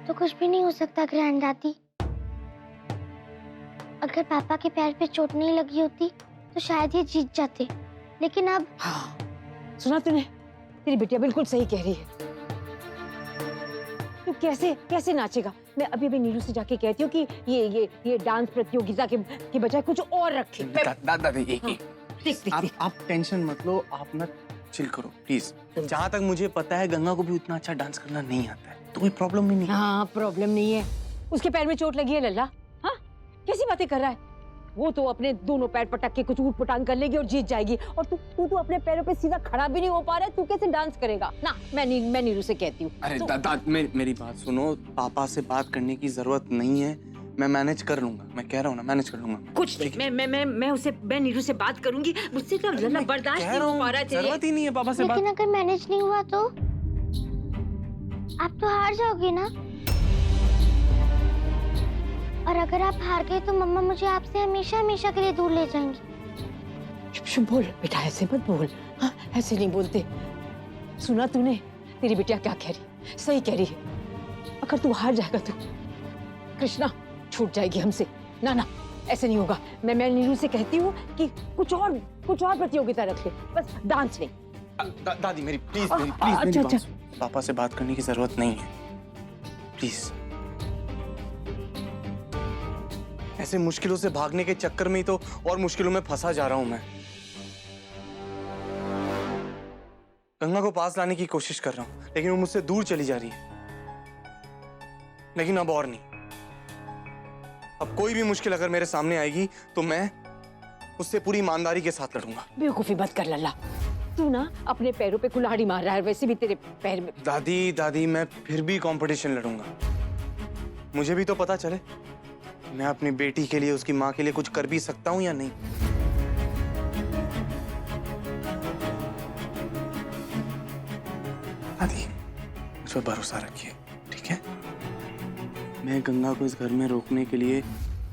तो कुछ भी नहीं हो सकता ग्रैंड दादी। अगर पापा के पैर पे चोट नहीं लगी होती तो शायद ये जीत जाते, लेकिन अब। हाँ, सुना तूने? तेरी बिटिया बिल्कुल सही कह रही है। तू कैसे कैसे नाचेगा? मैं अभी अभी नीरू से जाके कहती हूँ कि ये डांस प्रतियोगिता के बजाय कुछ और रखे। दादी देख आप टेंशन मत लो, आप ना चिल करो प्लीज। जहाँ तक मुझे पता है गंगा को भी उतना अच्छा डांस करना नहीं आता है, तो कोई प्रॉब्लम भी नहीं। हाँ, प्रॉब्लम नहीं है। उसके पैर में चोट लगी है लल्ला। हाँ, कैसी बातें कर रहा है? वो तो अपने दोनों पैर पटक के कुछ ऊट पटांग कर लेगी और जीत जाएगी, और तू तो अपने पैरों पे सीधा खड़ा भी नहीं हो पा रहा है। तू कैसे डांस करेगा? ना, मैं नीरू से कहती हूँ। अरे दादा मेरी बात सुनो, पापा से बात करने की जरूरत नहीं है, मैं मैनेज कर लूंगा। मैं कह रहा हूँ ना, मैनेज कर लूंगा। कुछ नहीं, मैं नीरू से बात करूंगी। मुझसे तो लल्ला बर्दाश्त नहीं हो पा रहा है। जरूरत ही नहीं है पापा से बात। लेकिन अगर मैनेज नहीं हुआ तो आप तो हार जाओगे ना, और अगर आप हार गए तो मम्मा मुझे आपसे हमेशा हमेशा के लिए दूर ले जाएंगी। चुप चुप बोल बेटा, ऐसे मत बोल। हाँ, ऐसे नहीं बोलते। सुना तूने तेरी बिटिया क्या कह रही? सही कह रही है। अगर तू हार जाएगा तो कृष्णा छूट जाएगी हमसे। ना ना, ऐसे नहीं होगा। मैं नीरू से कहती हूँ कि कुछ और प्रतियोगिता रख ले, बस डांस नहीं। दादी मेरी प्लीज मेरी अच्छा। बात सुनो। पापा से बात करने की जरूरत नहीं है, प्लीज। ऐसे मुश्किलों से भागने के चक्कर में ही तो और मुश्किलों में फंसा जा रहा हूं मैं। गंगा को पास लाने की कोशिश कर रहा हूं, लेकिन वो मुझसे दूर चली जा रही है। लेकिन अब और नहीं। अब कोई भी मुश्किल अगर मेरे सामने आएगी तो मैं उससे पूरी ईमानदारी के साथ लड़ूंगा। बेवकूफी मत कर लल्ला। तू ना अपने पैरों पे कुल्हाड़ी मार रहा है, वैसे भी तेरे पैर में। दादी मैं फिर भी कंपटीशन लड़ूंगा। मुझे भी तो पता चले मैं अपनी बेटी के लिए, उसकी माँ के लिए कुछ कर भी सकता हूँ या नहीं। दादी मुझ पर भरोसा रखिए, ठीक है? मैं गंगा को इस घर में रोकने के लिए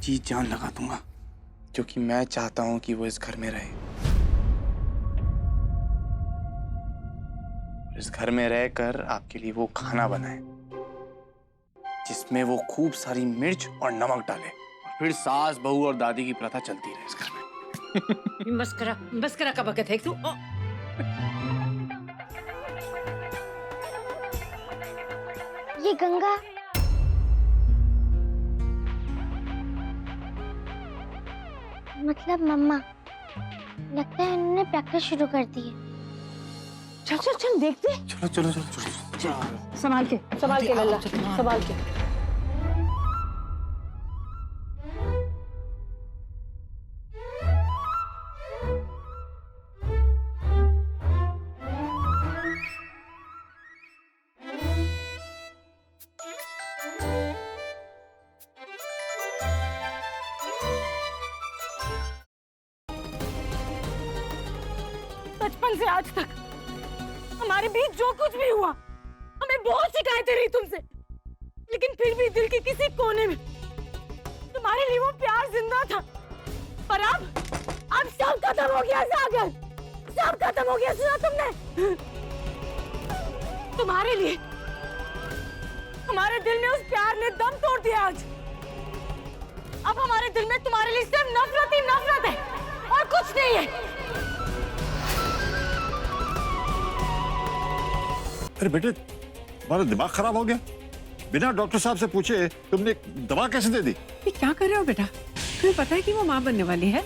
जी जान लगा दूंगा, क्योंकि मैं चाहता हूं कि वो इस घर में रहे। इस घर में रहकर आपके लिए वो खाना बनाए जिसमें वो खूब सारी मिर्च और नमक डाले, और फिर सास बहू और दादी की प्रथा चलती रहे इस घर में। मस्करा का वक्त है तू। ये गंगा मतलब मम्मा, लगता है उन्होंने प्रैक्टिस शुरू कर दी है। चल देखते। चलो संभाल के लल्ला, संभाल के। बचपन से आज तक हमारे बीच जो कुछ भी हुआ, हमें बहुत शिकायतें रही तुमसे, लेकिन फिर भी दिल के किसी कोने में तुम्हारे लिए वो प्यार जिंदा था। पर अब सब खत्म हो गया सागर, सब खत्म हो गया। सुना तुमने? तुम्हारे लिए हमारे दिल में उस प्यार ने दम तोड़ दिया आज। अब हमारे दिल में तुम्हारे लिए सिर्फ नफरत ही नफरत है और कुछ नहीं है। अरे बेटे, तुम्हारा दिमाग खराब हो गया? बिना डॉक्टर साहब से पूछे तुमने दवा कैसे दे दी? ये क्या कर रहे हो बेटा? तुम्हें पता है कि वो माँ बनने वाली है,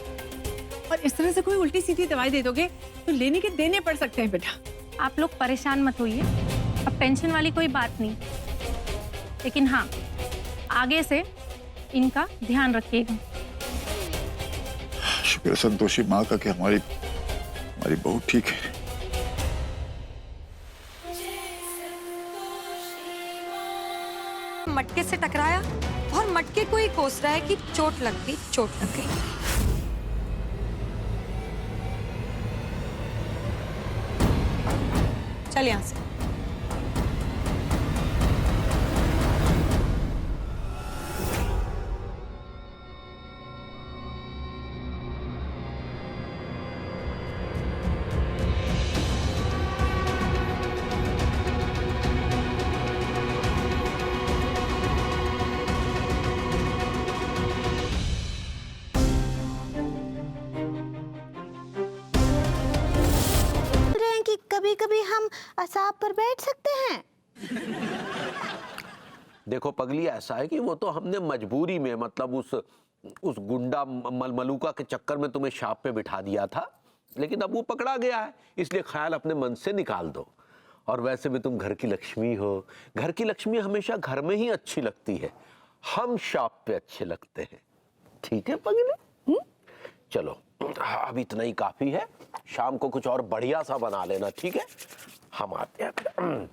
और इस तरह से कोई उल्टी सीधी दवाई दे दोगे तो लेने के देने पड़ सकते हैं बेटा। आप लोग परेशान मत होइए, अब टेंशन वाली कोई बात नहीं, लेकिन हाँ, आगे से इनका ध्यान रखिएगा। शुक्र है संतोषी माँ का कि हमारी बहू ठीक है। मटके से टकराया और मटके को ही कोस रहा है कि चोट लग गई, चोट लग गई। चल यहां से। हम सांप पर बैठ सकते हैं? देखो पगली, ऐसा है कि वो तो हमने मजबूरी में, मतलब उस गुंडा मलमलूका के चक्कर में तुम्हें सांप पे बिठा दिया था, लेकिन अब वो पकड़ा गया है, इसलिए ख्याल अपने मन से निकाल दो। और वैसे भी तुम घर की लक्ष्मी हो, घर की लक्ष्मी हमेशा घर में ही अच्छी लगती है, हम सांप पे अच्छे लगते हैं। ठीक है पगली? चलो अब इतना ही काफी है, शाम को कुछ और बढ़िया सा बना लेना, ठीक है? हम आते हैं।